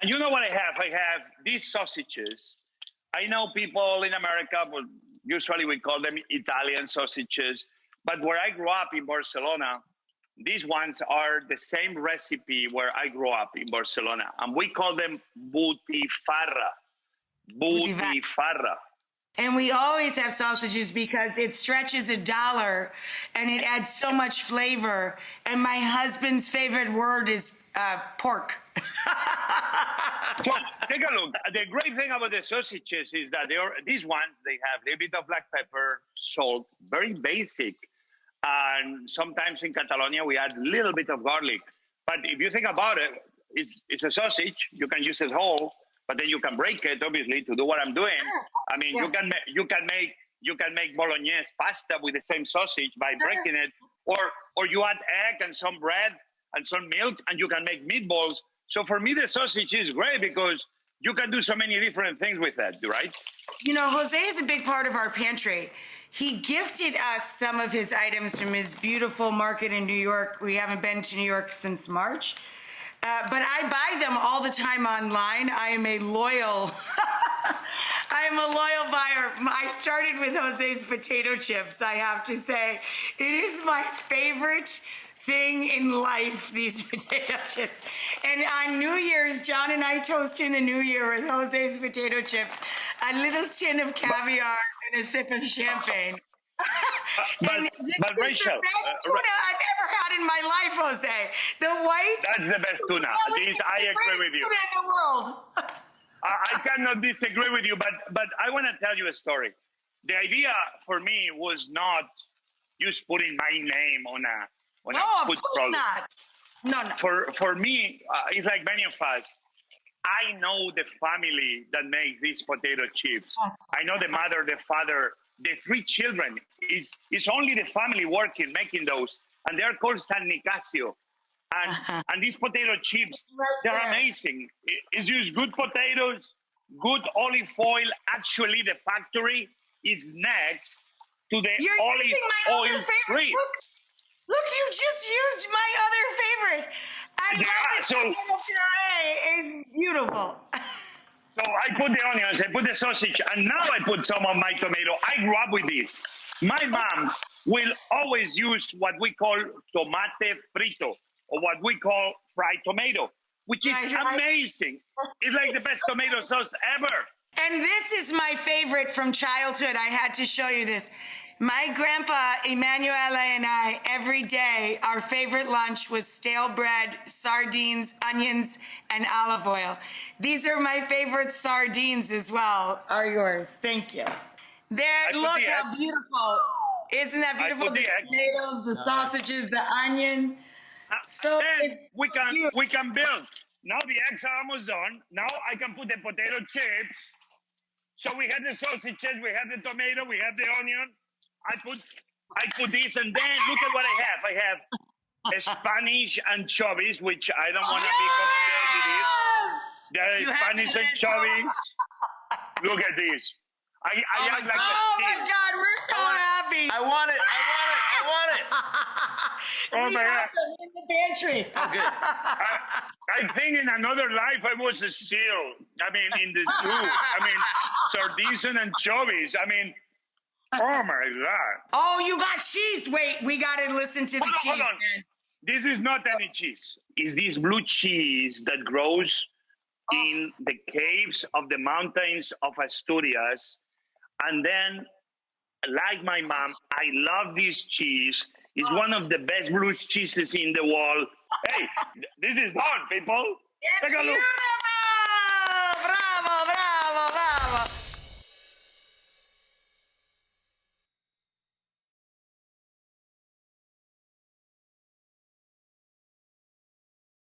you know what I have? I have these sausages. I know people in America, but usually we call them Italian sausages. But where I grew up in Barcelona, these ones are the same recipe where I grew up in Barcelona. And we call them butifarra. Butifarra. And we always have sausages because it stretches $1 and it adds so much flavor. And my husband's favorite word is pork. So take a look. The great thing about the sausages is that these ones, they have a little bit of black pepper, salt, very basic. And sometimes in Catalonia, we add a little bit of garlic. But if you think about it, it's a sausage. You can use it whole. But then you can break it, obviously, to do what I'm doing. I mean, you can make bolognese pasta with the same sausage by breaking it, or you add egg and some bread and some milk, and you can make meatballs. So for me, the sausage is great because you can do so many different things with that, right? You know, Jose is a big part of our pantry. He gifted us some of his items from his beautiful market in New York. We haven't been to New York since March. But I buy them all the time online. I am a loyal buyer. I started with Jose's potato chips, I have to say. It is my favorite thing in life, these potato chips. And on New Year's, John and I toast in the New Year with Jose's potato chips, a little tin of caviar and a sip of champagne. But Rachael, the best tuna I've ever had in my life, Jose. The white. That's the best tuna. This, I agree with you. Tuna in the world. I cannot disagree with you, but I want to tell you a story. The idea for me was not just putting my name on a food product. No. For me, it's like many of us. I know the family that makes these potato chips. I know the mother, the father, the 3 children. It's only the family working, making those. And they're called San Nicasio. And these potato chips, they're amazing. It's just good potatoes, good olive oil. Actually, the factory is next to the olive oil tree. Look, you just used my other favorite. I love it. So it's beautiful. So I put the onions, I put the sausage, and now I put some of my tomato. I grew up with this. My mom will always use what we call tomate frito, or what we call fried tomato, which is amazing. It's like the best tomato sauce ever. And this is my favorite from childhood. I had to show you this. My grandpa, Emanuele, and I, every day, our favorite lunch was stale bread, sardines, onions, and olive oil. These are my favorite sardines as well, are yours. Thank you. There, look how beautiful. Isn't that beautiful? The tomatoes, the sausages, the onion. So we can build. Now the eggs are almost done. Now I can put the potato chips. So we have the sausages, we have the tomato, we have the onion. I put this, and then look at what I have. I have Spanish anchovies, which I don't want to be competitive. There is Spanish anchovies. Look at this. I act like a my God, we're so happy. I want it. Oh my God. In the pantry. Oh, good. I think in another life I was a seal. I mean, in the zoo. I mean, sardines and anchovies. I mean, oh my God. Oh, you got cheese. Wait, we got to listen to the cheese, man. This is not any cheese. It's this blue cheese that grows in the caves of the mountains of Asturias. And then, like my mom, I love this cheese. It's one of the best blue cheeses in the world. Hey, this is done, people. It's Take a look. Beautiful.